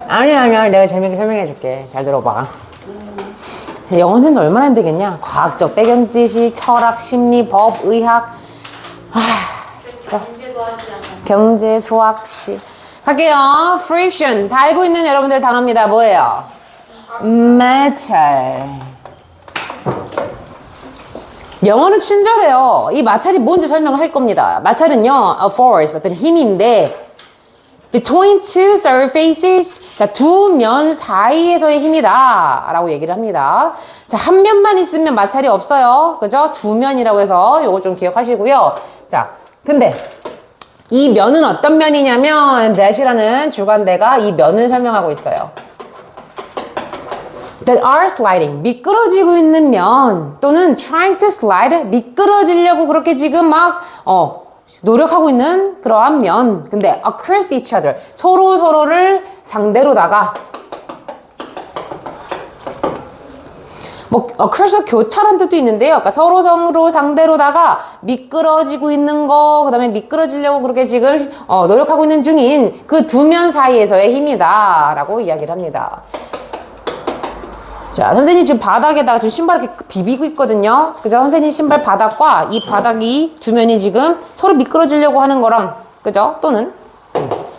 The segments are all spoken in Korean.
아니야. 내가 재밌게 설명해줄게. 잘 들어봐. 영어 선생님 얼마나 힘들겠냐? 과학적 배경 지식, 철학, 심리, 법, 의학. 진짜. 경제도 하시잖아요. 경제, 수학, 시. 갈게요. friction. 다 알고 있는 여러분들 단어입니다. 뭐예요? 마찰. 영어는 친절해요. 이 마찰이 뭔지 설명을 할 겁니다. 마찰은요, a force, 어떤 힘인데, between two surfaces, 자, 두 면 사이에서의 힘이다 라고 얘기를 합니다. 자, 한 면만 있으면 마찰이 없어요. 그죠? 두 면이라고 해서 요거 좀 기억하시고요. 자, 근데 이 면은 어떤 면이냐면 that이라는 주관대가 이 면을 설명하고 있어요. that are sliding, 미끄러지고 있는 면 또는 trying to slide, 미끄러지려고 그렇게 지금 막 노력하고 있는 그러한 면. 근데 across each other, 서로를 상대로다가 뭐 across 교차란 뜻도 있는데요. 그러니까 서로 상대로다가 미끄러지고 있는 거, 그 다음에 미끄러지려고 그렇게 지금 노력하고 있는 중인 그 두 면 사이에서의 힘이다 라고 이야기를 합니다. 자, 선생님 지금 바닥에다가 지금 신발 이렇게 비비고 있거든요. 그죠? 선생님 신발 바닥과 이 바닥이 두 면이 지금 서로 미끄러지려고 하는 거랑, 그죠? 또는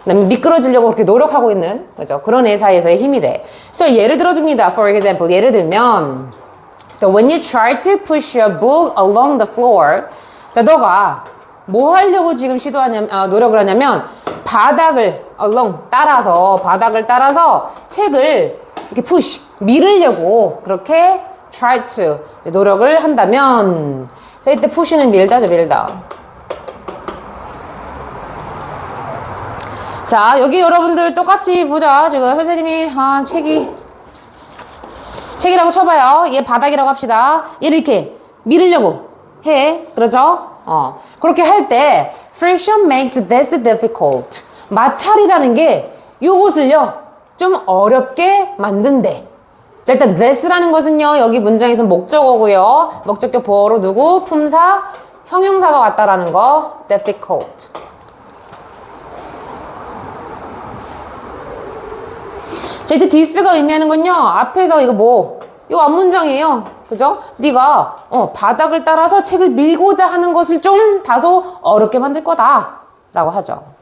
미끄러지려고 그렇게 노력하고 있는, 그죠? 그런 애 사이에서의 힘이래. 그래서 예를 들어줍니다. For example, 예를 들면, so when you try to push a book along the floor, 자, 너가 뭐 하려고 지금 노력을 하냐면, 바닥을 바닥을 따라서 책을 이렇게 push, 밀으려고 그렇게 try to 노력을 한다면, 자, 이때 push는 밀다죠, 밀다. 자, 여기 여러분들 똑같이 보자. 지금 선생님이 책이라고 쳐봐요. 얘 바닥이라고 합시다. 얘를 이렇게 밀으려고 해. 그렇죠? 그렇게 할 때 friction makes this difficult. 마찰이라는 게 요것을요 좀 어렵게 만든대. 자, 일단 this라는 것은요 여기 문장에서 목적어고요. 목적격 보어로 누구? 품사, 형용사가 왔다라는 거. difficult. 자, 이때 this가 의미하는 건요 앞에서 이거 앞문장이에요. 그죠? 네가 바닥을 따라서 책을 밀고자 하는 것을 좀 다소 어렵게 만들 거다 라고 하죠.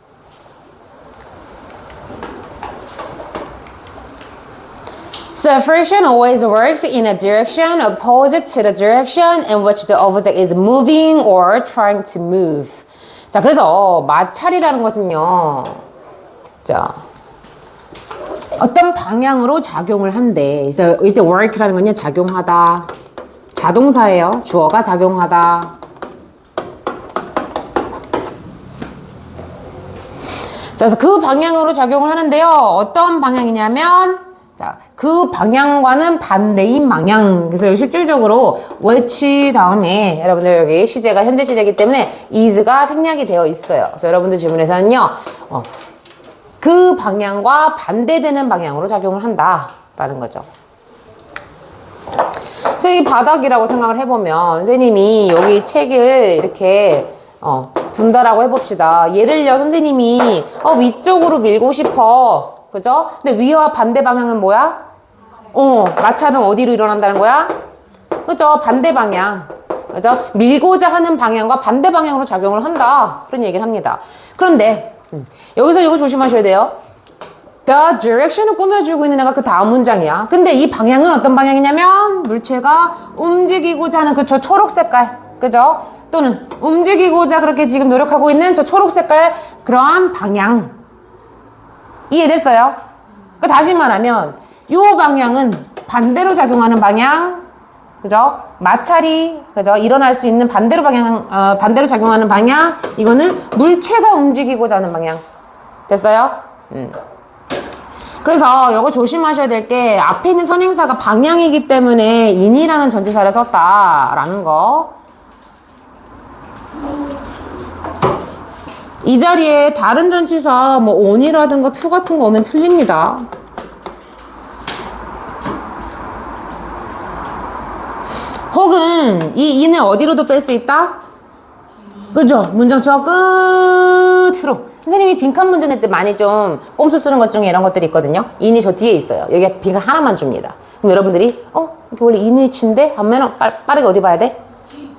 So friction always works in a direction opposite to the direction in which the object is moving or trying to move. 자, 그래서 마찰이라는 것은요, 자, 어떤 방향으로 작용을 한대. 그래서 이때 work라는 건요, 작용하다. 자동사예요. 주어가 작용하다. 자, 그래서 그 방향으로 작용을 하는데요. 어떤 방향이냐면, 자, 그 방향과는 반대인 방향. 그래서 실질적으로 which 다음에 여러분들 여기 시제가 현재 시제이기 때문에 is가 생략이 되어 있어요. 그래서 여러분들 질문에서는요, 그 방향과 반대되는 방향으로 작용을 한다라는 거죠. 그래서 이 바닥이라고 생각을 해보면 선생님이 여기 책을 이렇게 둔다라고 해봅시다. 예를요 선생님이 위쪽으로 밀고 싶어. 그죠? 근데 위와 반대 방향은 뭐야? 마찰은 어디로 일어난다는 거야? 그죠? 반대 방향. 그죠? 밀고자 하는 방향과 반대 방향으로 작용을 한다. 그런 얘기를 합니다. 그런데 여기서 이거 조심하셔야 돼요. The direction을 꾸며주고 있는 애가 그 다음 문장이야. 근데 이 방향은 어떤 방향이냐면 물체가 움직이고자 하는 저 초록 색깔. 그죠? 또는 움직이고자 그렇게 지금 노력하고 있는 저 초록 색깔 그러한 방향. 이해됐어요? 그러니까 다시 말하면 이 방향은 반대로 작용하는 방향, 그죠? 마찰이 그죠? 일어날 수 있는 반대로 작용하는 방향. 이거는 물체가 움직이고자 하는 방향. 됐어요? 그래서 이거 조심하셔야 될 게 앞에 있는 선행사가 방향이기 때문에 in이라는 전치사를 썼다라는 거. 이 자리에 다른 전치사 on이라든가 to 같은 거 오면 틀립니다. 혹은 이 in을 어디로도 뺄 수 있다? 그죠? 문장 저 끝으로 선생님이 빈칸 문제 낼 때 많이 좀 꼼수 쓰는 것 중에 이런 것들이 있거든요. 인이 저 뒤에 있어요. 여기에 빈칸 하나만 줍니다. 그럼 여러분들이 이게 원래 인 위치인데 하면은 빠르게 어디 봐야 돼?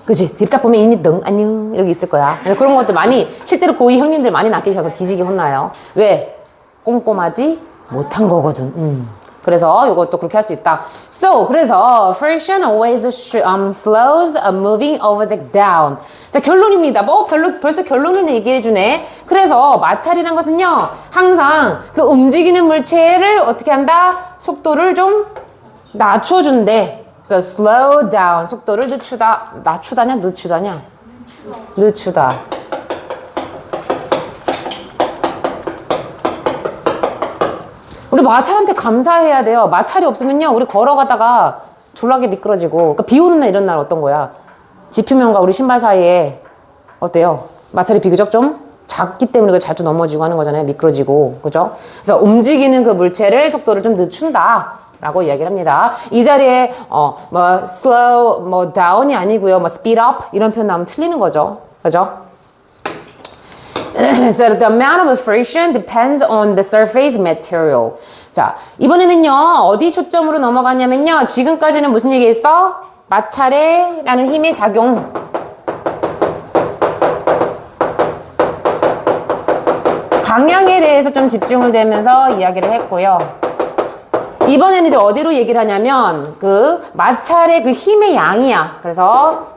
그치? 뒤를 딱 보면 인이 등 안녕 이렇게 있을 거야. 그런 것들 많이 실제로 고2 형님들 많이 낚이셔서 뒤지게 혼나요. 왜? 꼼꼼하지 못한 거거든. 그래서 이것도 그렇게 할 수 있다. So, 그래서 friction always slows a moving object down. 자, 결론입니다. 벌써 결론을 얘기해 주네. 그래서 마찰이란 것은요, 항상 그 움직이는 물체를 어떻게 한다? 속도를 좀 낮춰준대. 그래서 slow down, 속도를 낮추다냐? 늦추다. 우리 마찰한테 감사해야 돼요. 마찰이 없으면요, 우리 걸어가다가 졸라게 미끄러지고. 그러니까 비 오는 날 이런 날 어떤 거야? 지표면과 우리 신발 사이에 어때요? 마찰이 비교적 좀 작기 때문에 자주 넘어지고 하는 거잖아요. 미끄러지고, 그죠? 그래서 움직이는 그 물체를 속도를 좀 늦춘다. 라고 이야기를 합니다. 이 자리에, slow, down이 아니고요. speed up 이런 표현 나오면 틀리는 거죠. 그죠? So the amount of friction depends on the surface material. 자, 이번에는요, 어디 초점으로 넘어가냐면요. 지금까지는 무슨 얘기했어? 마찰에라는 힘의 작용. 방향에 대해서 좀 집중을 되면서 이야기를 했고요. 이번에는 이제 어디로 얘기를 하냐면, 마찰의 그 힘의 양이야. 그래서,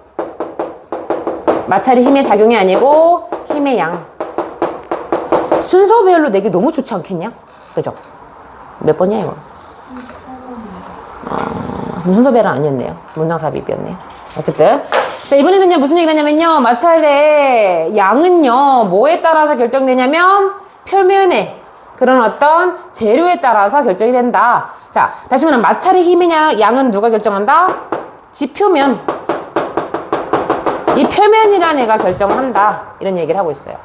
마찰이 힘의 작용이 아니고, 힘의 양. 순서별로 내기 너무 좋지 않겠냐? 그죠? 몇 번이야, 이거? 순서별은 아니었네요. 문장삽입이었네요. 어쨌든. 자, 이번에는요, 무슨 얘기를 하냐면요. 마찰의 양은요, 뭐에 따라서 결정되냐면, 표면에 그런 어떤 재료에 따라서 결정이 된다. 자, 다시 말하면 마찰의 힘의 양은 누가 결정한다? 지표면. 이 표면이라는 애가 결정한다. 이런 얘기를 하고 있어요.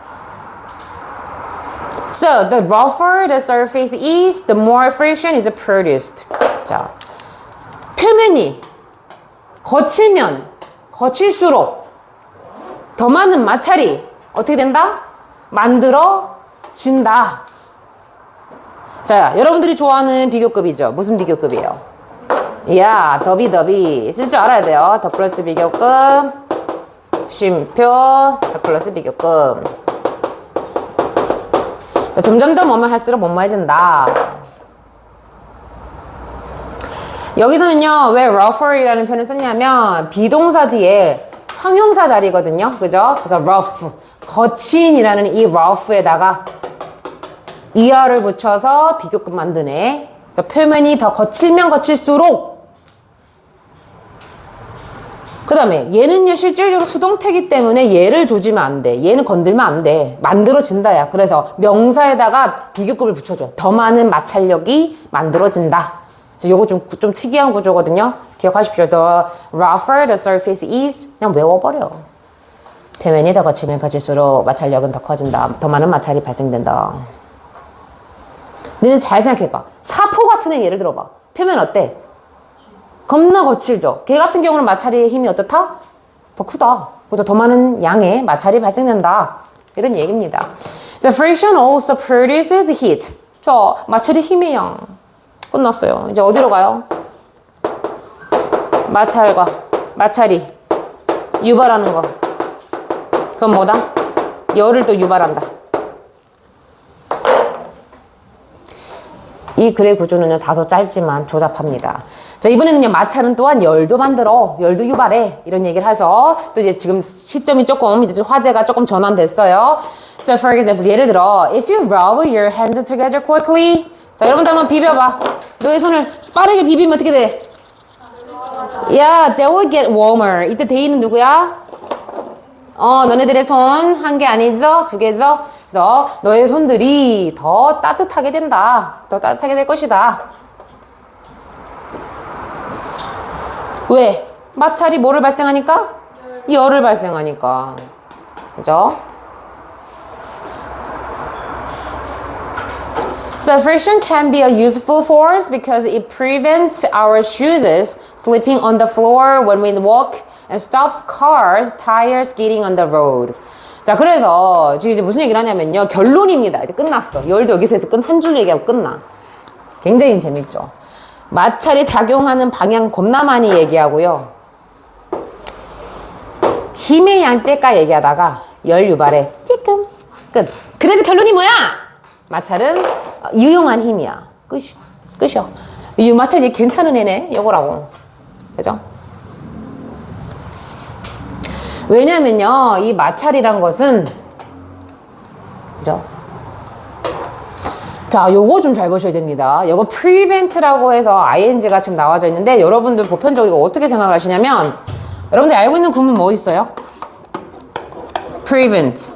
So, the rougher the surface is, the more friction is produced. 자, 표면이 거칠수록 더 많은 마찰이 어떻게 된다? 만들어진다. 자, 여러분들이 좋아하는 비교급이죠. 무슨 비교급이에요? 이야, 더비. 쓸 줄 알아야 돼요. 더 플러스 비교급, 쉼표, 더 플러스 비교급. 점점 더 뭐만 할수록 뭐뭐해진다. 여기서는요, 왜 rougher이라는 표현을 썼냐면, 비동사 뒤에 형용사 자리거든요. 그죠? 그래서 rough, 거친이라는 이 rough에다가 이하를 붙여서 비교급 만드네. 표면이 더 거칠면 거칠수록. 그 다음에 얘는요, 실질적으로 수동태기 때문에 얘를 조지면 안 돼. 얘는 건들면 안 돼. 만들어진다, 야. 그래서 명사에다가 비교급을 붙여줘. 더 많은 마찰력이 만들어진다. 요거 좀 특이한 구조거든요. 기억하십시오. The rougher the surface is. 그냥 외워버려. 표면이 더 거칠면 거칠수록 마찰력은 더 커진다. 더 많은 마찰이 발생된다. 너는 잘 생각해봐. 사포 같은 애 예를 들어봐. 표면 어때? 겁나 거칠죠. 걔 같은 경우는 마찰의 힘이 어떻다? 더 크다. 그래서 더 많은 양의 마찰이 발생된다. 이런 얘기입니다. So friction also produces heat. 저 마찰의 힘의 양. 끝났어요. 이제 어디로 가요? 마찰이 유발하는 거. 그건 뭐다? 열을 또 유발한다. 이 글의 구조는요, 다소 짧지만 조잡합니다. 자, 이번에는요, 마찰은 또한 열도 만들어, 열도 유발해. 이런 얘기를 해서, 또 이제 지금 시점이 조금, 이제 화제가 조금 전환됐어요. So, for example, 예를 들어, if you rub your hands together quickly. 자, 여러분들 한번 비벼봐. 너의 손을 빠르게 비비면 어떻게 돼? Yeah, they will get warmer. 이때 they는 누구야? 너네들의 손 한 개 아니죠? 두 개죠? 그래서 너의 손들이 더 따뜻하게 된다. 더 따뜻하게 될 것이다. 왜? 마찰이 뭐를 발생하니까? 열을 발생하니까. 그죠? So friction can be a useful force because it prevents our shoes slipping on the floor when we walk and stops cars, tires skidding on the road. 자, 그래서 지금 이제 무슨 얘기를 하냐면요. 결론입니다. 이제 끝났어. 열도 여기서 해서 한 줄 얘기하고 끝나. 굉장히 재밌죠. 마찰이 작용하는 방향 겁나 많이 얘기하고요. 힘의 양째까 얘기하다가 열 유발에 찌끔 끝. 그래서 결론이 뭐야? 마찰은 유용한 힘이야. 끝이요. 이 마찰 얘 괜찮은 애네. 요거라고. 그죠? 왜냐면요, 이 마찰이란 것은, 그죠? 자, 요거 좀 잘 보셔야 됩니다. 요거 prevent라고 해서 ing가 지금 나와져 있는데, 여러분들 보편적으로 이거 어떻게 생각을 하시냐면, 여러분들 알고 있는 구문 뭐 있어요? prevent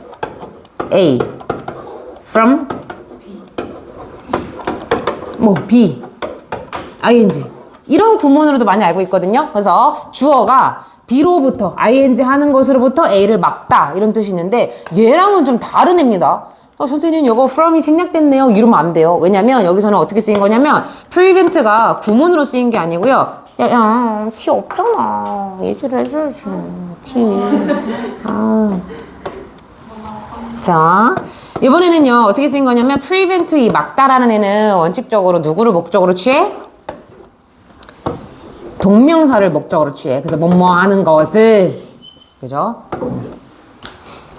A from 뭐 B ing 이런 구문으로도 많이 알고 있거든요. 그래서 주어가 B로부터 ing 하는 것으로부터 A를 막다 이런 뜻이 있는데 얘랑은 좀 다른 애입니다. 선생님 이거 from이 생략됐네요 이러면 안 돼요. 왜냐면 여기서는 어떻게 쓰인 거냐면 prevent가 구문으로 쓰인 게 아니고요. 야, 티 없잖아. 얘기를 해줘야지. 티. 자, 이번에는요 어떻게 쓰인 거냐면 prevent 이 막다라는 애는 원칙적으로 누구를 목적으로 취해? 동명사를 목적으로 취해. 그래서 뭐뭐 하는 것을, 그죠?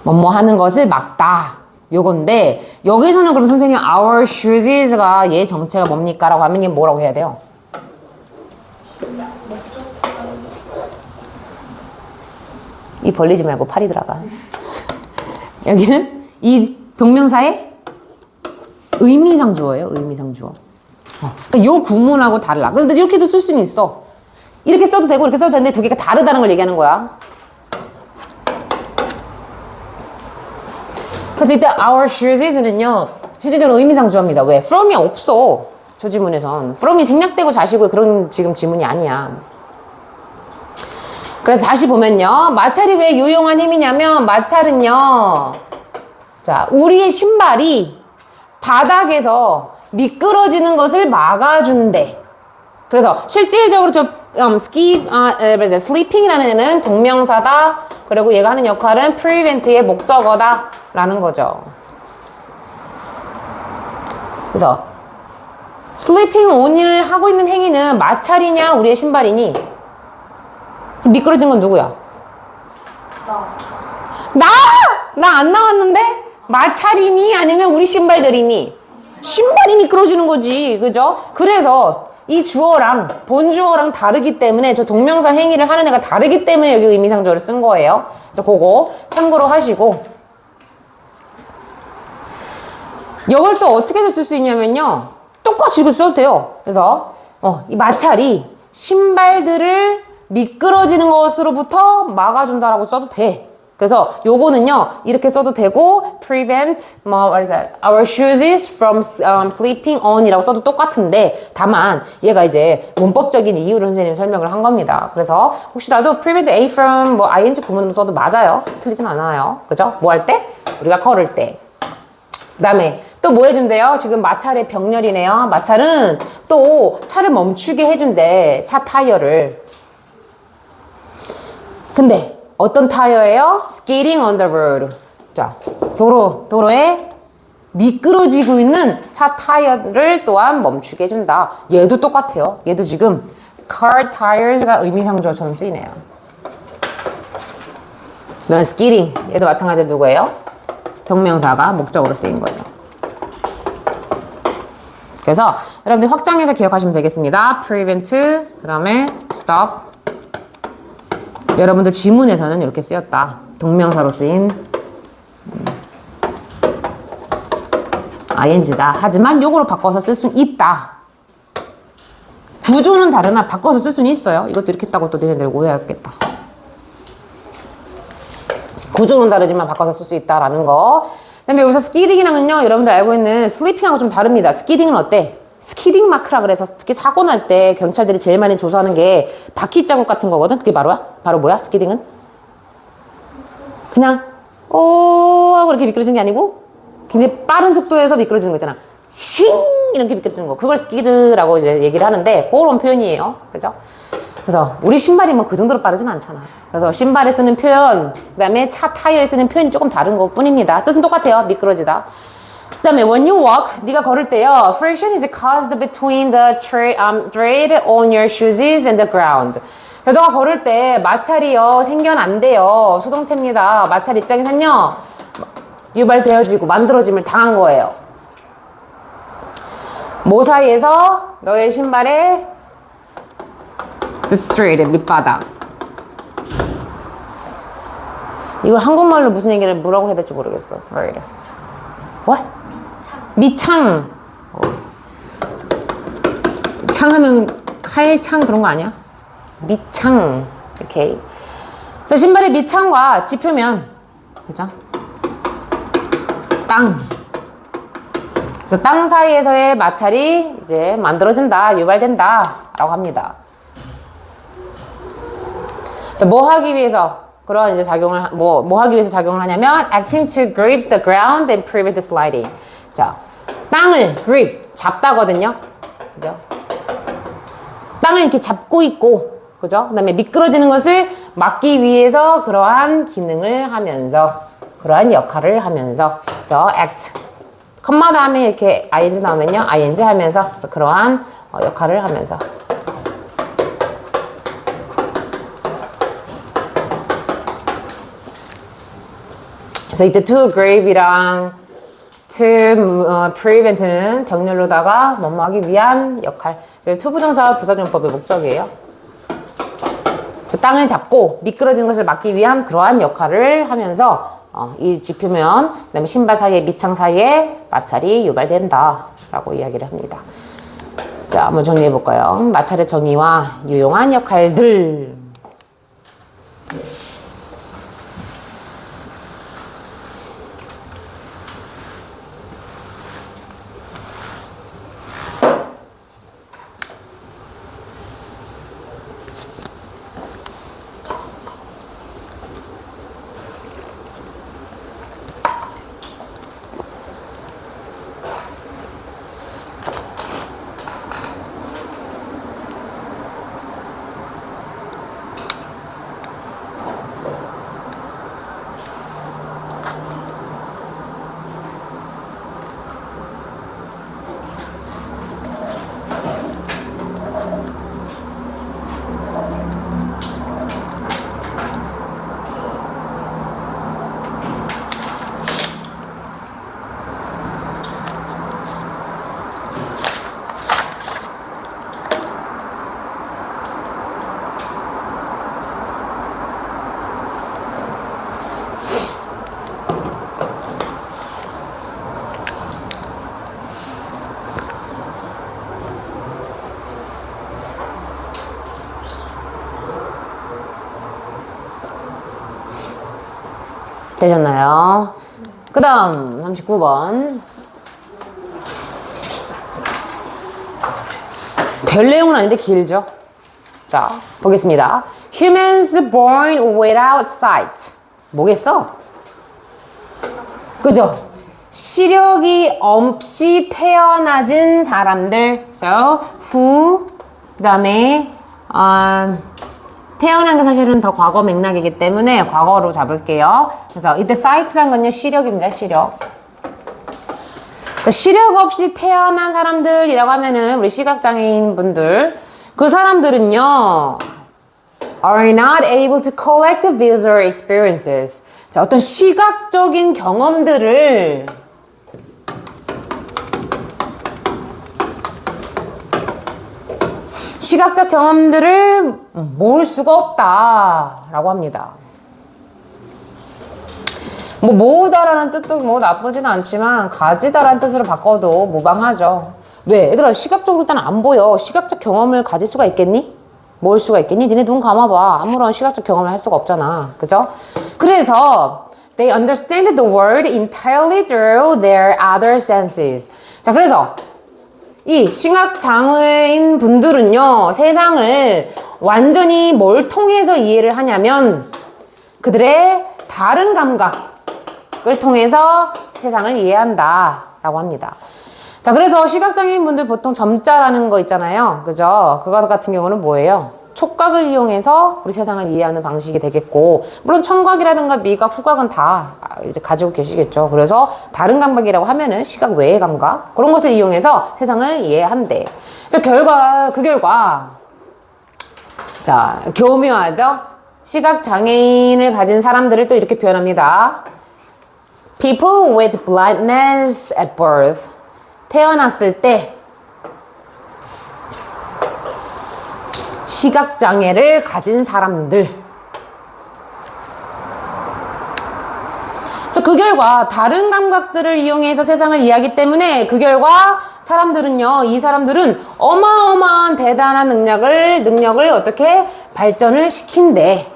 뭐뭐 하는 것을 막다. 요건데, 여기서는 그럼 선생님, our shoes가 얘 정체가 뭡니까? 라고 하면 이게 뭐라고 해야 돼요? 이 벌리지 말고 팔이 들어가. 여기는 이 동명사의 의미상 주어예요. 의미상 주어. 그러니까 요 구문하고 달라. 근데 이렇게도 쓸 수는 있어. 이렇게 써도 되고 이렇게 써도 되는데 두 개가 다르다는 걸 얘기하는 거야. 그래서 이때 our shoes는요 실제적으로 의미상 주어입니다. 왜? from이 없어. 저 지문에선 from이 생략되고 자시고 그런 지금 지문이 아니야. 그래서 다시 보면요 마찰이 왜 유용한 힘이냐면 마찰은요 자 우리의 신발이 바닥에서 미끄러지는 것을 막아준대. 그래서 실질적으로 저 sleeping이라는 애는 동명사다. 그리고 얘가 하는 역할은 prevent의 목적어다 라는 거죠. 그래서 sleeping on을 하고 있는 행위는 마찰이냐 우리의 신발이니? 지금 미끄러진 건 누구야? 나 안 나왔는데? 마찰이니 아니면 우리 신발들이니? 신발이 미끄러지는 거지. 그죠? 그래서 이 주어랑 본주어랑 다르기 때문에 저 동명사 행위를 하는 애가 다르기 때문에 여기 의미상주어를 쓴 거예요. 그래서 그거 참고로 하시고 이걸 또 어떻게 쓸 수 있냐면요. 똑같이 이거 써도 돼요. 그래서 이 마찰이 신발들을 미끄러지는 것으로부터 막아준다라고 써도 돼. 그래서 요거는요 이렇게 써도 되고 prevent what is that? Our shoes from sleeping on 이라고 써도 똑같은데 다만 얘가 이제 문법적인 이유를 선생님이 설명을 한 겁니다. 그래서 혹시라도 prevent A from 뭐 ing 구문으로 써도 맞아요. 틀리진 않아요. 그죠? 뭐 할 때? 우리가 걸을 때. 그 다음에 또 뭐 해준대요? 지금 마찰의 병렬이네요. 마찰은 또 차를 멈추게 해준대. 차 타이어를. 근데 어떤 타이어예요? Skidding on the road. 자, 도로에 미끄러지고 있는 차 타이어를 또한 멈추게 해준다. 얘도 똑같아요. 얘도 지금 car tires가 의미상주어처럼 쓰이네요. 그러면 skidding 얘도 마찬가지로 누구예요? 동명사가 목적으로 쓰인 거죠. 그래서 여러분들 확장해서 기억하시면 되겠습니다. prevent, 그 다음에 stop. 여러분들 지문에서는 이렇게 쓰였다. 동명사로 쓰인 ing다. 하지만 요거로 바꿔서 쓸 수는 있다. 구조는 다르나 바꿔서 쓸 수는 있어요. 이것도 이렇게 했다고 또 너희들 오해하겠다. 구조는 다르지만 바꿔서 쓸 수 있다라는 거. 그 다음에 여기서 스키딩이랑은요 여러분들 알고 있는 슬리핑하고 좀 다릅니다. 스키딩은 어때? 스키딩 마크라 그래서 특히 사고 날 때 경찰들이 제일 많이 조사하는 게 바퀴 자국 같은 거거든. 그게 바로 뭐야? 스키딩은? 그냥 하고 이렇게 미끄러지는 게 아니고 굉장히 빠른 속도에서 미끄러지는 거 있잖아. 싱 이렇게 미끄러지는 거. 그걸 스키드라고 이제 얘기를 하는데 그런 표현이에요. 그죠? 그래서 우리 신발이 뭐 그 정도로 빠르진 않잖아. 그래서 신발에 쓰는 표현, 그 다음에 차 타이어에 쓰는 표현이 조금 다른 것 뿐입니다. 뜻은 똑같아요. 미끄러지다. 그 다음에 when you walk, 네가 걸을 때요. Friction is caused between the tread on your shoes and the ground. 자, 너가 걸을 때 마찰이요. 생겨난대요. 수동태입니다. 마찰 입장에서는요. 유발되어지고 만들어짐을 당한 거예요. 뭐 사이에서? 너의 신발의 the tread, 밑바닥. 이걸 한국말로 무슨 얘기를 뭐라고 해야 될지 모르겠어. tread. What? 밑창. 창하면 칼창 그런 거 아니야? 밑창. 오케이. 자, 신발의 밑창과 지표면, 그죠? 땅. 그래서 땅 사이에서의 마찰이 이제 만들어진다, 유발된다 라고 합니다. 자, 뭐 하기 위해서 그런 이제 작용을 뭐 하기 위해서 작용을 하냐면 acting to grip the ground and prevent the sliding. 자, 땅을 grip 잡다거든요. 그죠? 땅을 이렇게 잡고 있고, 그죠? 그다음에 미끄러지는 것을 막기 위해서 그러한 기능을 하면서 그러한 역할을 하면서 그래서 act 컴마 다음에 이렇게 ing 나오면요. ing 하면서 그러한 역할을 하면서 그래서 이때 to grave이랑 to prevent는 병렬로다가 뭐뭐 하기 위한 역할. 이제 to 부정사 부사용법의 목적이에요. 땅을 잡고 미끄러진 것을 막기 위한 그러한 역할을 하면서 이 지표면 그다음에 신발 사이에 밑창 사이에 마찰이 유발된다 라고 이야기를 합니다. 자, 한번 정리해 볼까요? 마찰의 정의와 유용한 역할들. 되셨나요? 그 다음 39번 별 내용은 아닌데 길죠? 자, 보겠습니다. Humans born without sight. 뭐겠어? 그죠? 시력이 없이 태어나진 사람들. So, who 그 다음에 태어난 게 사실은 더 과거 맥락이기 때문에 과거로 잡을게요. 그래서 이때 sight란 건요, 시력입니다. 시력. 자, 시력 없이 태어난 사람들이라고 하면은 우리 시각장애인 분들, 그 사람들은요 are not able to collect visual experiences. 자, 어떤 시각적인 경험들을 시각적 경험들을 모을 수가 없다라고 합니다. 뭐 모으다라는 뜻도 뭐 나쁘진 않지만 가지다라는 뜻으로 바꿔도 무방하죠. 왜? 얘들아, 시각적으로 일단 안 보여. 시각적 경험을 가질 수가 있겠니? 모을 수가 있겠니? 니네 눈 감아봐. 아무런 시각적 경험을 할 수가 없잖아. 그죠? 그래서 they understand the world entirely through their other senses. 자, 그래서 이 시각장애인 분들은요, 세상을 완전히 뭘 통해서 이해를 하냐면 그들의 다른 감각을 통해서 세상을 이해한다 라고 합니다. 자, 그래서 시각장애인 분들 보통 점자라는 거 있잖아요. 그죠? 그거 같은 경우는 뭐예요? 촉각을 이용해서 우리 세상을 이해하는 방식이 되겠고, 물론 청각이라든가 미각, 후각은 다 이제 가지고 계시겠죠. 그래서 다른 감각이라고 하면은 시각 외의 감각, 그런 것을 이용해서 세상을 이해한대. 자, 그 결과 자, 교묘하죠? 시각 장애인을 가진 사람들을 또 이렇게 표현합니다. People with blindness at birth. 태어났을 때 시각 장애를 가진 사람들. 그래서 그 결과 다른 감각들을 이용해서 세상을 이해하기 때문에 그 결과 이 사람들은 어마어마한 대단한 능력을 어떻게 발전을 시킨대.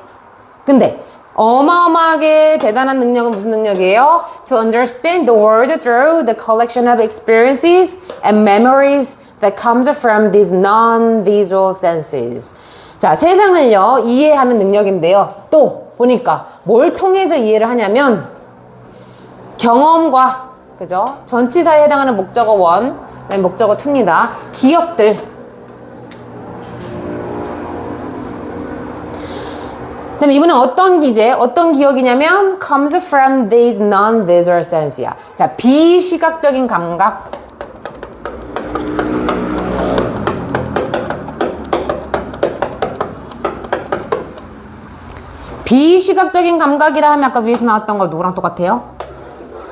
근데 어마어마하게 대단한 능력은 무슨 능력이에요? To understand the world through the collection of experiences and memories that comes from these non-visual senses. 자, 세상을요 이해하는 능력인데요. 또 보니까 뭘 통해서 이해를 하냐면 경험과, 그죠? 전치사에 해당하는 목적어 1, 목적어 2입니다. 기억들. 그다음에 이번엔 어떤 기억이냐면 comes from these non-visual senses야. 자, 비시각적인 감각. 비시각적인 감각이라 하면 아까 위에서 나왔던 거 누구랑 똑같아요?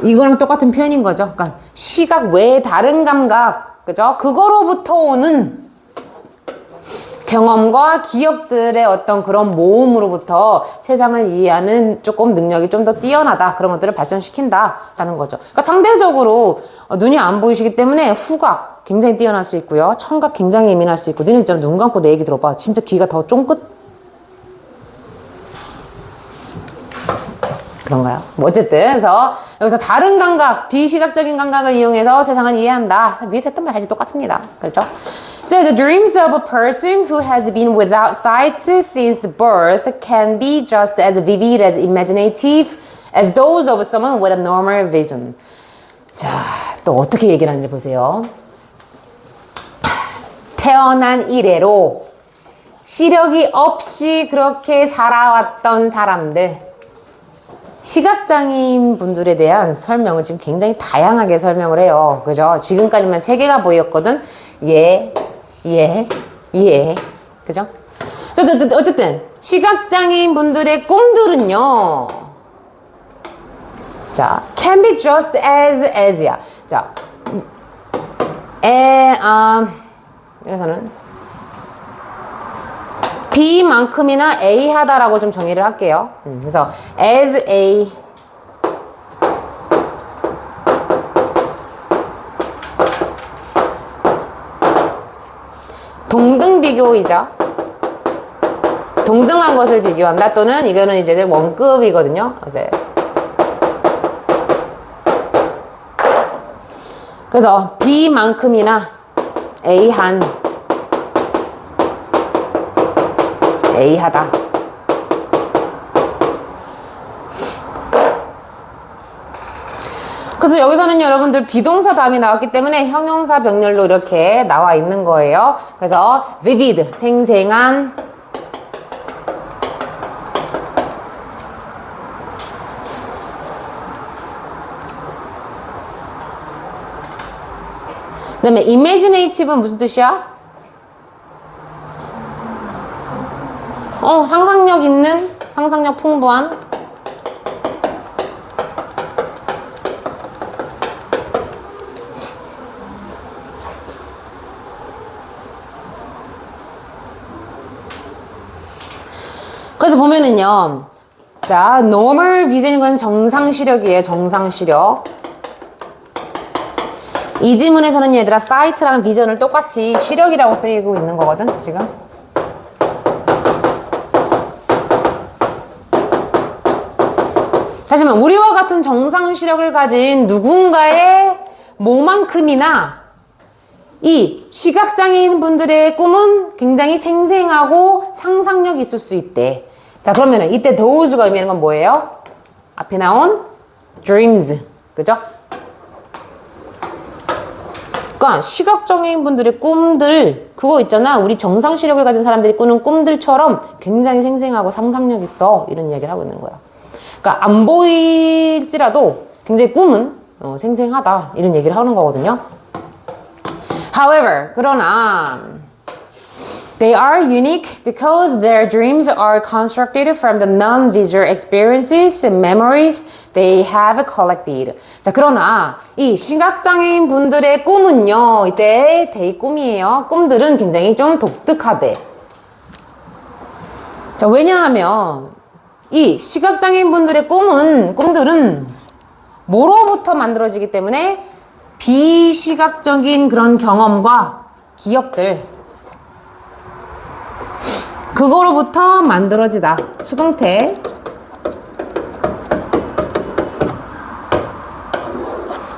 이거랑 똑같은 표현인 거죠. 그러니까 시각 외에 다른 감각, 그죠? 그거로부터 오는 경험과 기억들의 어떤 그런 모음으로부터 세상을 이해하는 조금 능력이 좀 더 뛰어나다. 그런 것들을 발전시킨다라는 거죠. 그러니까 상대적으로 눈이 안 보이시기 때문에 후각 굉장히 뛰어날 수 있고요. 청각 굉장히 예민할 수 있고. 너네 있잖아, 눈 감고 내 얘기 들어봐. 진짜 귀가 더 쫑긋. 그런가요? 뭐 어쨌든 그래서 여기서 다른 감각, 비시각적인 감각을 이용해서 세상을 이해한다. 위에서 했던 말 다시 똑같습니다. 그렇죠? So the dreams of a person who has been without sight since birth can be just as vivid as imaginative as those of someone with a normal vision. 자, 또 어떻게 얘기를 하는지 보세요. 태어난 이래로 시력이 없이 그렇게 살아왔던 사람들, 시각장애인 분들에 대한 설명을 지금 굉장히 다양하게 설명을 해요. 그죠? 지금까지만 3개가 보였거든. 그죠? 어쨌든 시각장애인 분들의 꿈들은요. 자, can be just as야. 자, 여기서는 B만큼이나 A 하다라고 좀 정의를 할게요. 그래서 as A 동등 비교이자 동등한 것을 비교한다. 또는 이거는 이제 원급이거든요. 그래서 B만큼이나 A한 A하다. 그래서 여기서는 여러분들 비동사 다음이 나왔기 때문에 형용사 병렬로 이렇게 나와 있는 거예요. 그래서 vivid, 생생한, 그 다음에 imaginative는 무슨 뜻이야? 상상력 있는, 상상력 풍부한. 그래서 보면은요, 자, normal vision은 정상 시력이에요. 정상 시력. 이 지문에서는 얘들아, sight랑 vision을 똑같이 시력이라고 쓰이고 있는 거거든, 지금. 다시 말하면 우리와 같은 정상 시력을 가진 누군가의 뭐만큼이나 이 시각장애인 분들의 꿈은 굉장히 생생하고 상상력이 있을 수 있대. 자, 그러면은 이때 those가 의미하는 건 뭐예요? 앞에 나온 dreams. 그죠? 그러니까 시각장애인 분들의 꿈들 그거 있잖아. 우리 정상 시력을 가진 사람들이 꾸는 꿈들처럼 굉장히 생생하고 상상력 있어. 이런 이야기를 하고 있는 거야. 그러니까 안 보일지라도 굉장히 꿈은 생생하다. 이런 얘기를 하는 거거든요. However, 그러나 they are unique because their dreams are constructed from the non-visual experiences and memories they have collected. 자, 그러나 이 시각장애인 분들의 꿈은요, 이때 데이 꿈이에요. 꿈들은 굉장히 좀 독특하대. 자, 왜냐하면 이 시각장애인 분들의 꿈들은 뭐로부터 만들어지기 때문에 비시각적인 그런 경험과 기억들 그거로부터 만들어지다. 수동태.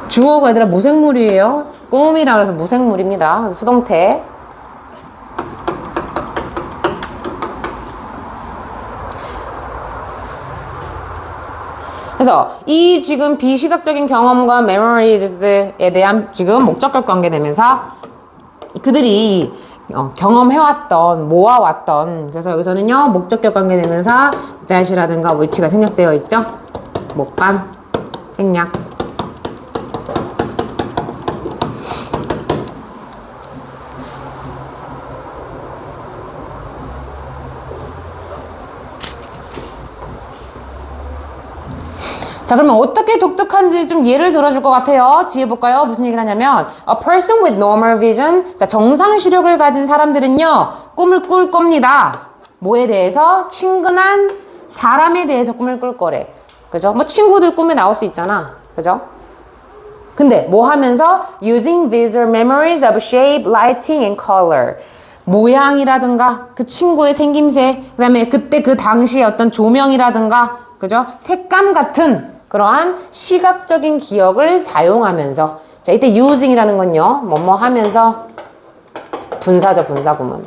주어가 얘들아 무생물이에요. 꿈이라 그래서 무생물입니다. 그래서 수동태. 그래서 이 지금 비시각적인 경험과 메모리즈에 대한 지금 목적격 관계대명사 그들이 경험해왔던, 모아왔던 그래서 여기서는요 목적격 관계대명사 that이라든가 which가 생략되어 있죠. 목반 생략. 자, 그러면 어떻게 독특한지 좀 예를 들어줄 것 같아요. 뒤에 볼까요? 무슨 얘기를 하냐면 A person with normal vision 자, 정상 시력을 가진 사람들은요 꿈을 꿀 겁니다. 뭐에 대해서? 친근한 사람에 대해서 꿈을 꿀 거래. 그죠? 뭐 친구들 꿈에 나올 수 있잖아. 그죠? 근데 뭐 하면서 using visual memories of shape, lighting and color 모양이라든가 그 친구의 생김새 그 다음에 그때 그 당시의 어떤 조명이라든가 그죠? 색감 같은 그러한 시각적인 기억을 사용하면서 자 이때 using이라는 건요 뭐뭐 하면서 분사죠. 분사구문.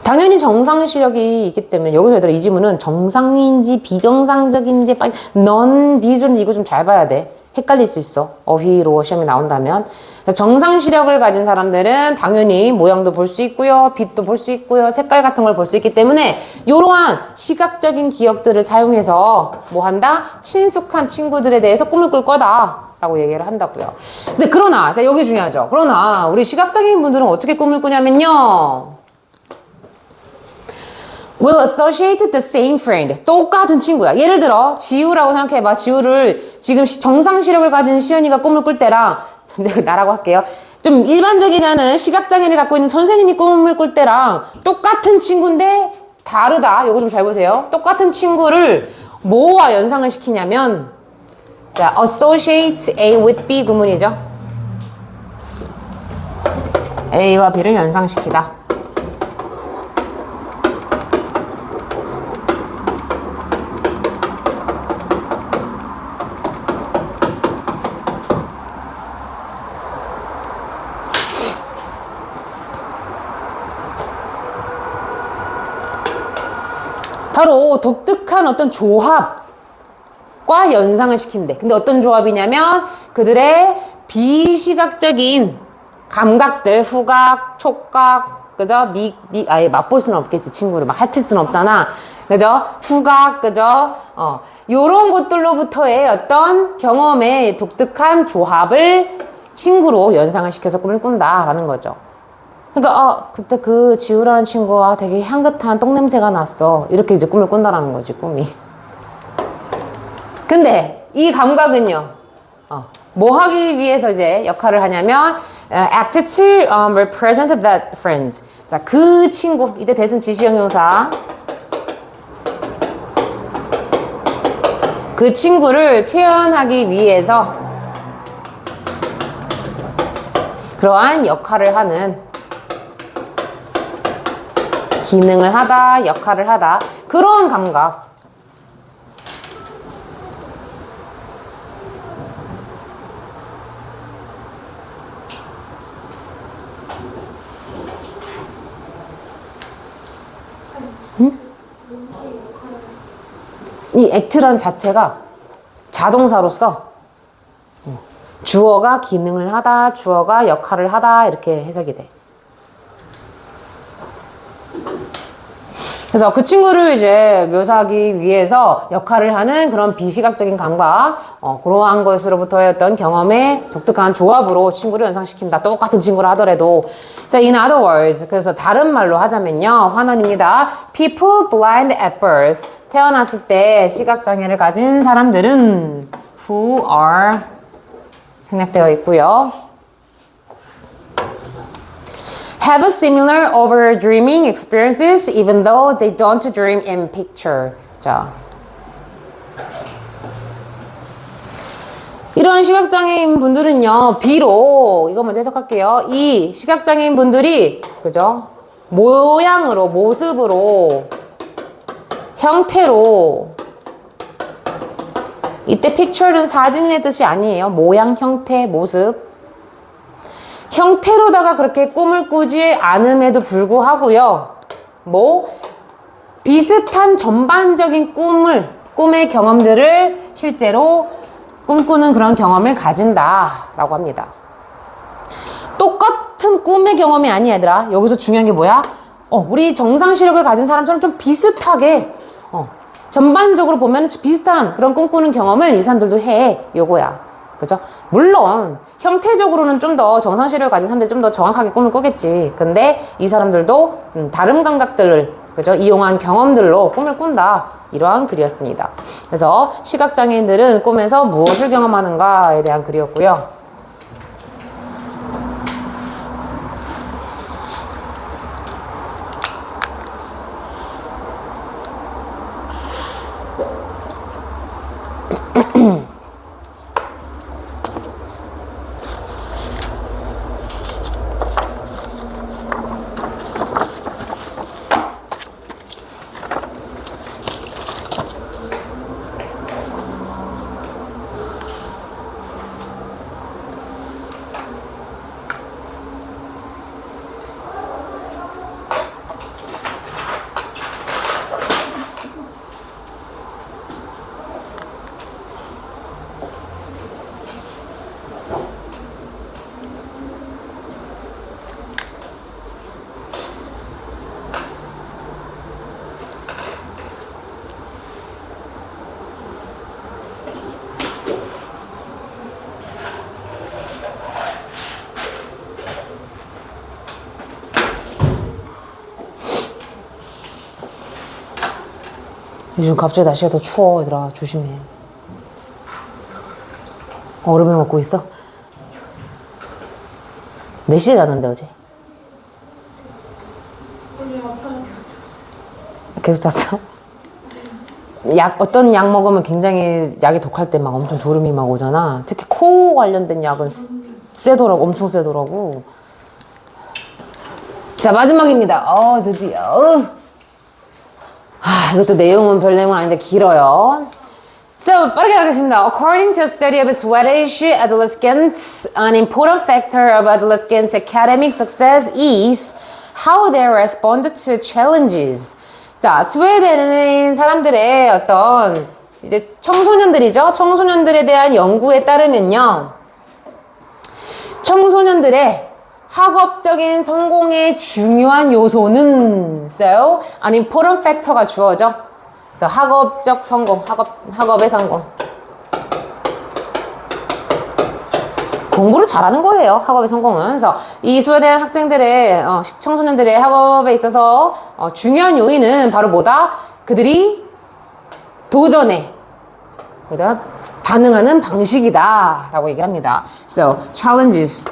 당연히 정상 시력이 있기 때문에 여기서 얘들아 이 지문은 정상인지 비정상적인지 non visual인지 이거 좀 잘 봐야 돼. 헷갈릴 수 있어. 어휘로 시험에 나온다면. 정상 시력을 가진 사람들은 당연히 모양도 볼 수 있고요. 빛도 볼 수 있고요. 색깔 같은 걸 볼 수 있기 때문에 이러한 시각적인 기억들을 사용해서 뭐 한다? 친숙한 친구들에 대해서 꿈을 꿀 거다. 라고 얘기를 한다고요. 근데 그러나 자 여기 중요하죠. 그러나 우리 시각장애인 분들은 어떻게 꿈을 꾸냐면요. will associate the same friend. 똑같은 친구야. 예를 들어 지우라고 생각해봐. 지우를 지금 정상 시력을 가진 시연이가 꿈을 꿀 때랑 나라고 할게요. 좀 일반적이지 않은 시각장애를 갖고 있는 선생님이 꿈을 꿀 때랑 똑같은 친구인데 다르다. 요거 좀 잘 보세요. 똑같은 친구를 뭐와 연상을 시키냐면 자, associate A with B 구문이죠. A와 B를 연상시키다. 바로 독특한 어떤 조합과 연상을 시킨대. 근데 어떤 조합이냐면 그들의 비시각적인 감각들, 후각, 촉각, 그죠? 아예 맛볼 수는 없겠지, 친구를. 막 핥을 수는 없잖아. 그죠? 후각, 그죠? 요런 것들로부터의 어떤 경험의 독특한 조합을 친구로 연상을 시켜서 꿈을 꾼다라는 거죠. 그러니까 그때 그 지우라는 친구와 되게 향긋한 똥냄새가 났어. 이렇게 이제 꿈을 꾼다라는 거지, 꿈이. 근데 이 감각은요. 뭐 하기 위해서 이제 역할을 하냐면 act to represent that friend. 자, 그 친구. 이때 대신 지시형용사. 그 친구를 표현하기 위해서 그러한 역할을 하는 기능을 하다, 역할을 하다. 그런 감각. 응? 이 act라는 자체가 자동사로서 주어가 기능을 하다, 주어가 역할을 하다 이렇게 해석이 돼. 그래서 그 친구를 이제 묘사하기 위해서 역할을 하는 그런 비시각적인 감각, 그러한 것으로부터의 어떤 경험의 독특한 조합으로 친구를 연상시킨다. 똑같은 친구라 하더라도. 자, in other words, 그래서 다른 말로 하자면요. 환원입니다. People blind at birth. 태어났을 때 시각장애를 가진 사람들은 who are 생략되어 있고요. have a similar over dreaming experiences even though they don't dream in picture. 자, 이런 시각장애인 분들은요, 비록 이거 먼저 해석할게요. 이 시각장애인 분들이 그죠? 모양으로, 모습으로, 형태로, 이때 picture는 사진의 뜻이 아니에요. 모양, 형태, 모습. 형태로다가 그렇게 꿈을 꾸지 않음에도 불구하고요. 비슷한 전반적인 꿈의 경험들을 실제로 꿈꾸는 그런 경험을 가진다라고 합니다. 똑같은 꿈의 경험이 아니야, 얘들아. 여기서 중요한 게 뭐야? 우리 정상 시력을 가진 사람처럼 좀 비슷하게, 전반적으로 보면 비슷한 그런 꿈꾸는 경험을 이 사람들도 해. 요거야. 그죠? 물론 형태적으로는 좀 더 정상시력을 가진 사람들이 좀 더 정확하게 꿈을 꾸겠지. 근데 이 사람들도 다른 감각들을 그죠? 이용한 경험들로 꿈을 꾼다. 이러한 글이었습니다. 그래서 시각장애인들은 꿈에서 무엇을 경험하는가에 대한 글이었고요. 요즘 갑자기 날씨가 더 추워. 얘들아 조심해. 얼음을 먹고 있어? 몇 시에 잤는데 어제? 계속 잤어? 어떤 약 먹으면 굉장히 약이 독할 때 막 엄청 졸음이 막 오잖아. 특히 코 관련된 약은 세더라고. 엄청 세더라고. 자, 마지막입니다. 드디어. 이것도 내용은 별 내용은 아닌데 길어요. So, 빠르게 가겠습니다. According to a study of Swedish adolescents, an important factor of adolescents' academic success is how they respond to challenges. 자, 스웨덴의 사람들의 어떤 이제 청소년들이죠. 청소년들에 대한 연구에 따르면요. 청소년들의 학업적인 성공의 중요한 요소는 so, an important factor가 주어져. 그래서 학업적 성공, 학업의 성공. 공부를 잘하는 거예요. 학업의 성공은. 그래서 이 스웨덴 학생들의 청소년들의 학업에 있어서 중요한 요인은 바로 뭐다? 그들이 도전에 그죠? 반응하는 방식이다라고 얘기를 합니다. So, challenges,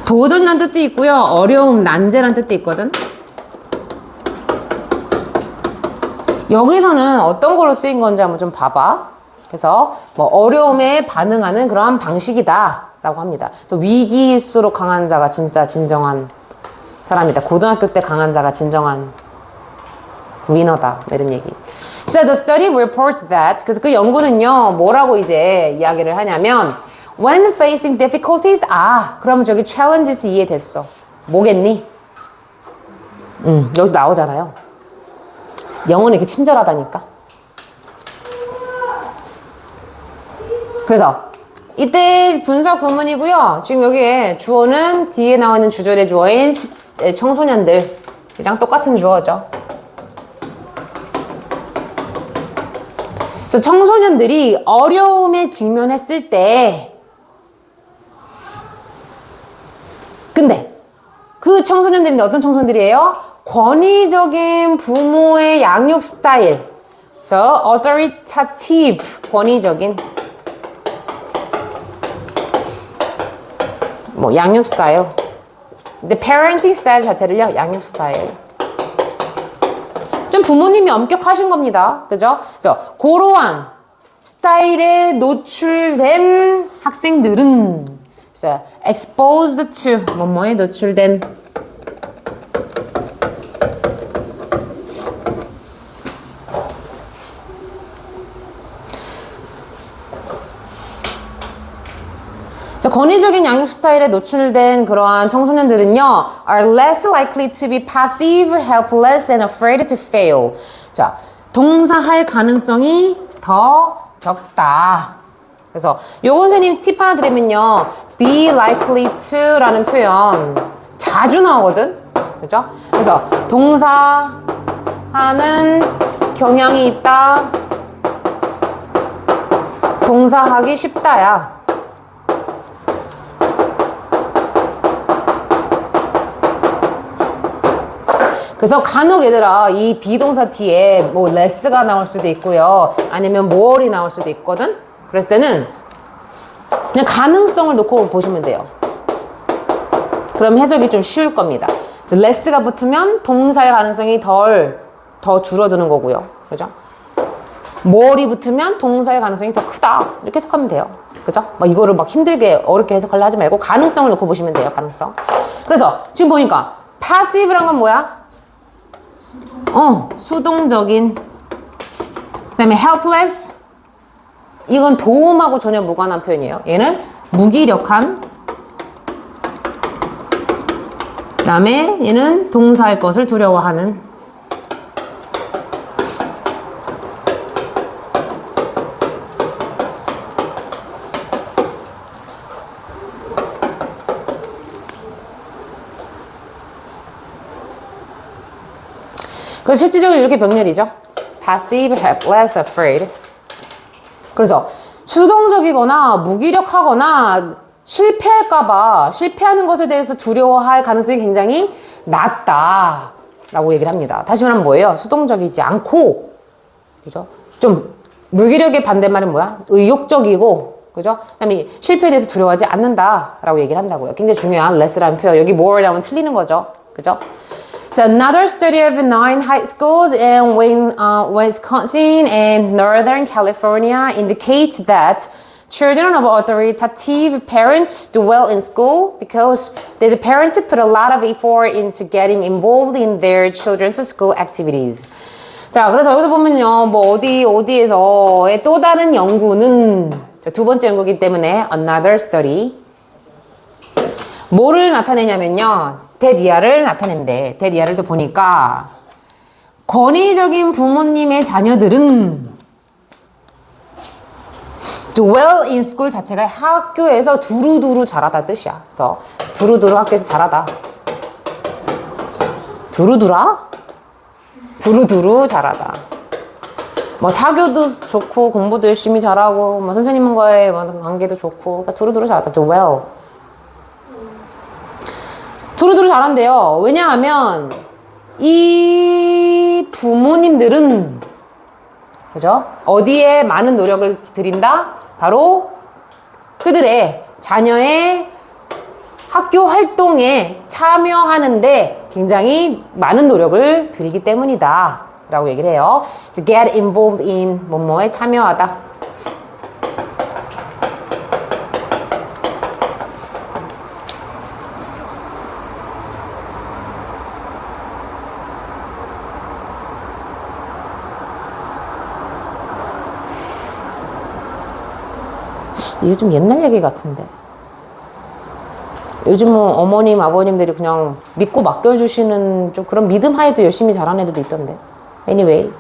도전이란 뜻도 있고요. 어려움, 난제란 뜻도 있거든. 여기서는 어떤 걸로 쓰인 건지 한번 좀 봐봐. 그래서 어려움에 반응하는 그러한 방식이다 라고 합니다. 그래서 위기일수록 강한 자가 진짜 진정한 사람이다. 고등학교 때 강한 자가 진정한 위너다. 이런 얘기. So the study reports that, 그래서 그 연구는요, 뭐라고 이제 이야기를 하냐면, when facing difficulties, 그러면 저기 challenges 이해됐어. 뭐겠니? 여기서 나오잖아요. 영어는 이렇게 친절하다니까. 그래서 이때 분사 구문이고요. 지금 여기에 주어는 뒤에 나와 있는 주절의 주어인 청소년들이랑 똑같은 주어죠. 그래서 청소년들이 어려움에 직면했을 때, 근데 그 청소년들인데 어떤 청소년들이에요? 권위적인 부모의 양육 스타일. 그래서 authoritative, 권위적인 뭐 양육 스타일. 근데 parenting 스타일 자체를요, 양육 스타일. 좀 부모님이 엄격하신 겁니다. 그죠? 그래서 고러한 스타일에 노출된 학생들은 그래서 exposed to 뭐뭐에 노출된 권위적인 양육 스타일에 노출된 그러한 청소년들은요, are less likely to be passive, helpless, and afraid to fail. 자, 동사할 가능성이 더 적다. 그래서 요건 선생님 팁 하나 드리면요, be likely to라는 표현 자주 나오거든. 그죠? 그래서 동사하는 경향이 있다. 동사하기 쉽다야. 그래서 간혹 얘들아 이 비동사 뒤에 뭐 less가 나올 수도 있고요. 아니면 more이 나올 수도 있거든. 그랬을 때는 그냥 가능성을 놓고 보시면 돼요. 그럼 해석이 좀 쉬울 겁니다. 그래서 less가 붙으면 동사의 가능성이 더 줄어드는 거고요. 그죠? more이 붙으면 동사의 가능성이 더 크다. 이렇게 해석하면 돼요. 그죠? 막 이거를 막 힘들게 어렵게 해석하려 하지 말고 가능성을 놓고 보시면 돼요. 가능성. 그래서 지금 보니까 passive란 건 뭐야? 수동적인. 그 다음에 helpless. 이건 도움하고 전혀 무관한 표현이에요. 얘는 무기력한. 그 다음에 얘는 동사할 것을 두려워하는. 그래서 실질적으로 이렇게 병렬이죠. passive, helpless, afraid. 그래서 수동적이거나 무기력하거나 실패할까봐 실패하는 것에 대해서 두려워할 가능성이 굉장히 낮다라고 얘기를 합니다. 다시 말하면 뭐예요? 수동적이지 않고, 그죠? 좀 무기력의 반대말은 뭐야? 의욕적이고, 그죠? 그다음에 실패에 대해서 두려워하지 않는다라고 얘기를 한다고요. 굉장히 중요한 less라는 표현. 여기 more라고 하면 틀리는 거죠, 그죠? So another study of 9 high schools in Wisconsin and Northern California indicates that children of authoritative parents do well in school because the parents put a lot of effort into getting involved in their children's school activities. 자, 그래서 여기서 보면요, 뭐 어디에서의 또 다른 연구는 두 번째 연구이기 때문에 another study 뭐를 나타내냐면요. 대리아를 나타낸대. 대리아를 또 보니까 권위적인 부모님의 자녀들은 do well in school 자체가 학교에서 두루두루 잘하다 뜻이야. 그래서 두루두루 학교에서 잘하다. 두루두라? 두루두루 잘하다. 뭐 사교도 좋고 공부도 열심히 잘하고 뭐 선생님과의 관계도 좋고 그러니까 두루두루 잘하다. do well. 두루두루 잘한대요. 왜냐하면 이 부모님들은 그죠? 어디에 많은 노력을 들인다? 바로 그들의 자녀의 학교 활동에 참여하는데 굉장히 많은 노력을 들이기 때문이다 라고 얘기를 해요. So get involved in 뭐뭐에 참여하다. 이게 좀 옛날 얘기 같은데. 요즘 뭐 어머님, 아버님들이 그냥 믿고 맡겨주시는 좀 그런 믿음 하에도 열심히 잘하는 애들도 있던데. Anyway.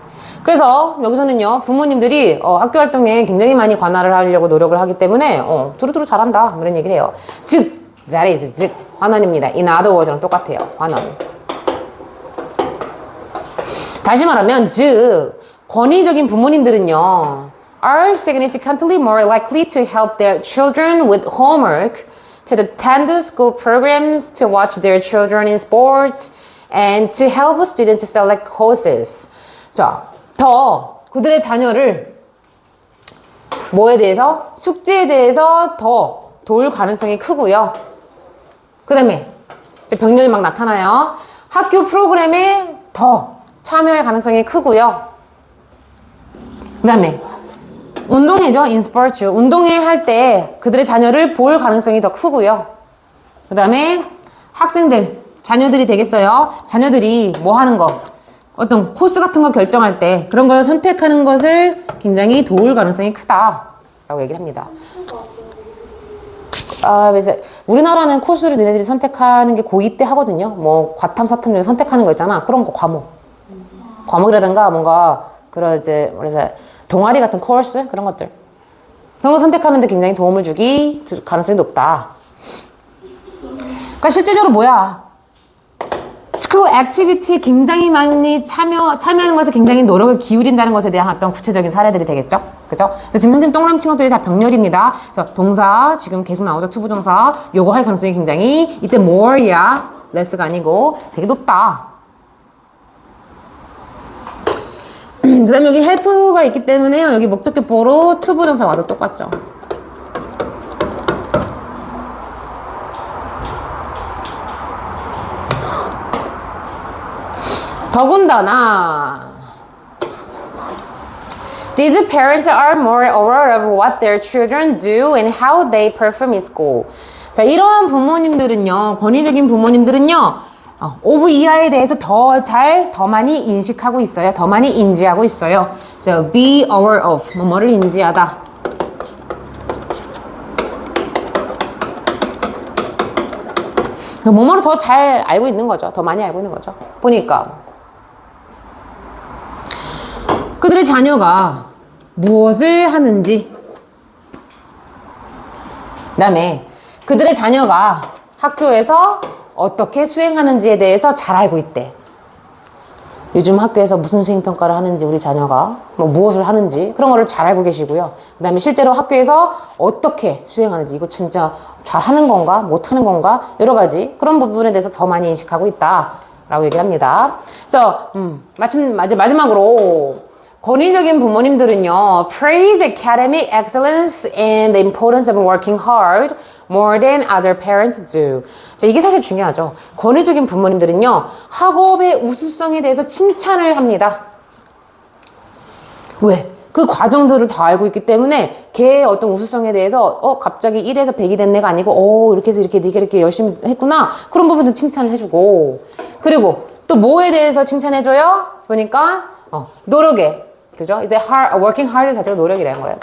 그래서 여기서는요, 부모님들이 학교 활동에 굉장히 많이 관여를 하려고 노력을 하기 때문에 두루두루 잘한다 이런 얘기를 해요. 즉, that is, 즉 환원입니다. in other word랑 똑같아요. 환원. 다시 말하면 즉 권위적인 부모님들은요 are significantly more likely to help their children with homework, to attend school programs, to watch their children in sports, and to help students select courses. 자, 더 그들의 자녀를 뭐에 대해서? 숙제에 대해서 더 도울 가능성이 크고요. 그 다음에 병렬이 막 나타나요. 학교 프로그램에 더 참여할 가능성이 크고요. 그 다음에 운동회죠. in sports. 운동회 할 때 그들의 자녀를 볼 가능성이 더 크고요. 그 다음에 학생들, 자녀들이 되겠어요. 자녀들이 뭐 하는 거, 어떤 코스 같은 거 결정할 때 그런 걸 선택하는 것을 굉장히 도울 가능성이 크다라고 얘기를 합니다. 그래서 우리나라는 코스를 너네들이 선택하는 게 고2 때 하거든요. 뭐 과탐, 사탐 중에 선택하는 거 있잖아. 그런 거 과목이라든가 뭔가 그런 이제 그래서 동아리 같은 코र्스 그런 것들 그런 거 선택하는데 굉장히 도움을 주기 가능성이 높다. 그러니까 실제적으로 뭐야? 스쿨 액티비티에 굉장히 많이 참여하는 것에 굉장히 노력을 기울인다는 것에 대한 어떤 구체적인 사례들이 되겠죠? 그죠? 그래서 지금 선생님 동그라미 친 것들이 다 병렬입니다. 그래서 동사, 지금 계속 나오죠? 투부정사. 요거 할 가능성이 굉장히, 이때 more야, less가 아니고 되게 높다. 그 다음에 여기 help가 있기 때문에 여기 목적격보로 투부정사 와도 똑같죠? 더군다나 these parents are more aware of what their children do and how they perform in school. 자, 이러한 부모님들은요, 권위적인 부모님들은요, of 이하에 대해서 더 많이 인식하고 있어요. 더 많이 인지하고 있어요. So, be aware of, 뭐를 인지하다. 뭐뭐를 더 잘 알고 있는 거죠. 더 많이 알고 있는 거죠. 보니까. 그들의 자녀가 무엇을 하는지, 그 다음에 그들의 자녀가 학교에서 어떻게 수행하는지에 대해서 잘 알고 있대. 요즘 학교에서 무슨 수행평가를 하는지 우리 자녀가 뭐 무엇을 하는지 그런 거를 잘 알고 계시고요. 그 다음에 실제로 학교에서 어떻게 수행하는지 이거 진짜 잘하는 건가 못하는 건가 여러 가지 그런 부분에 대해서 더 많이 인식하고 있다 라고 얘기를 합니다. 그래서 마지막으로 권위적인 부모님들은요, praise academic excellence and the importance of working hard more than other parents do. 자, 이게 사실 중요하죠. 권위적인 부모님들은요, 학업의 우수성에 대해서 칭찬을 합니다. 왜? 그 과정들을 다 알고 있기 때문에 걔의 어떤 우수성에 대해서 갑자기 1에서 100이 된 애가 아니고 이렇게 해서 네가 이렇게 열심히 했구나. 그런 부분들 칭찬을 해주고 그리고 또 뭐에 대해서 칭찬해줘요? 보니까 노력에 그죠? 이제 working hard 자체가 노력이라는 거예요.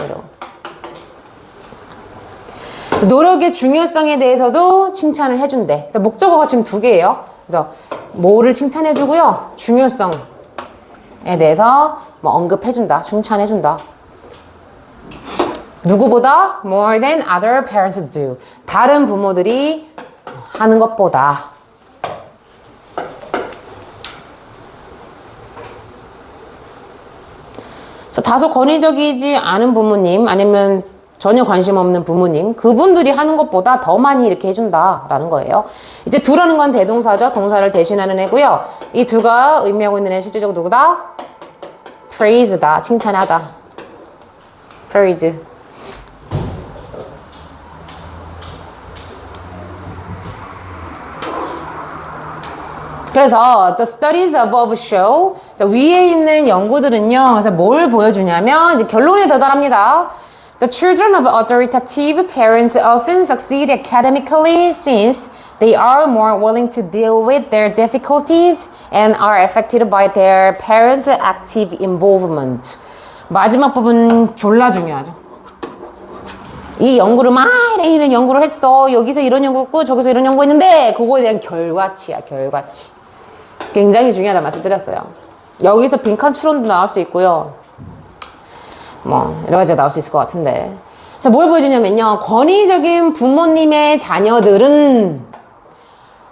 노력의 중요성에 대해서도 칭찬을 해준대. 그래서 목적어가 지금 2개예요. 그래서 뭐를 칭찬해주고요. 중요성에 대해서 뭐 언급해준다. 칭찬해준다. 누구보다 more than other parents do. 다른 부모들이 하는 것보다. 다소 권위적이지 않은 부모님 아니면 전혀 관심 없는 부모님 그분들이 하는 것보다 더 많이 이렇게 해준다라는 거예요. 이제 do라는 건 대동사죠. 동사를 대신하는 애고요. 이 do가 의미하고 있는 애 실제적으로 누구다? praise다. 칭찬하다. praise. 그래서 the studies above show 자, 위에 있는 연구들은요. 그래서 뭘 보여주냐면 이제 결론에 도달합니다. The children of authoritative parents often succeed academically since they are more willing to deal with their difficulties and are affected by their parents' active involvement. 마지막 부분 졸라 중요하죠. 이 연구를 막 이런 연구를 했어. 여기서 이런 연구 했고 저기서 이런 연구 했는데 그거에 대한 결과치야. 결과치. 굉장히 중요하다 말씀드렸어요. 여기서 빈칸 추론도 나올 수 있고요. 뭐 여러 가지가 나올 수 있을 것 같은데. 그래서 뭘 보여주냐면요. 권위적인 부모님의 자녀들은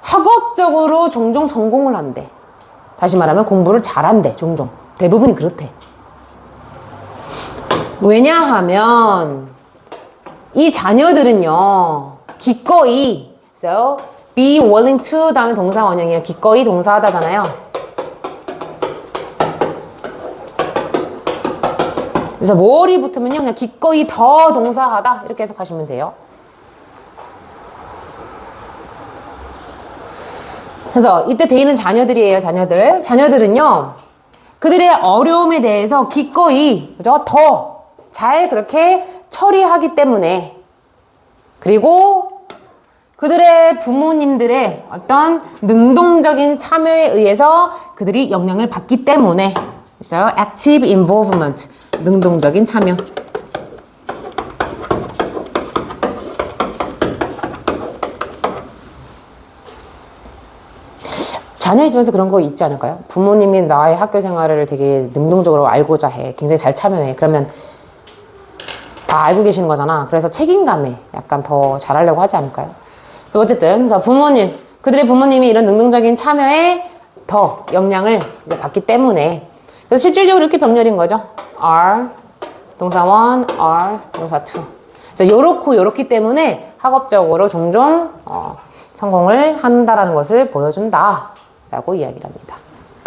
학업적으로 종종 성공을 한대. 다시 말하면 공부를 잘한대. 종종. 대부분이 그렇대. 왜냐하면 이 자녀들은요. 기꺼이 so be willing to 다음에 동사 원형이에요. 기꺼이 동사하다잖아요. 그래서 뭐리 붙으면요. 그냥 기꺼이 더 동사하다 이렇게 해석하시면 돼요. 그래서 이때 대인은 자녀들이에요. 자녀들. 자녀들은요. 그들의 어려움에 대해서 기꺼이 그죠? 더 잘 그렇게 처리하기 때문에 그리고 그들의 부모님들의 어떤 능동적인 참여에 의해서 그들이 영향을 받기 때문에 그래서 active involvement 능동적인 참여. 자녀 입장에서 그런 거 있지 않을까요? 부모님이 나의 학교 생활을 되게 능동적으로 알고자 해. 굉장히 잘 참여해. 그러면 다 알고 계시는 거잖아. 그래서 책임감에 약간 더 잘하려고 하지 않을까요? 그래서 어쨌든 그래서 부모님, 그들의 부모님이 이런 능동적인 참여에 더 영향을 이제 받기 때문에 그래서 실질적으로 이렇게 병렬인 거죠. are 동사 1, are 동사 2. 그래서 요렇고 요렇기 때문에 학업적으로 종종 성공을 한다라는 것을 보여준다 라고 이야기를 합니다.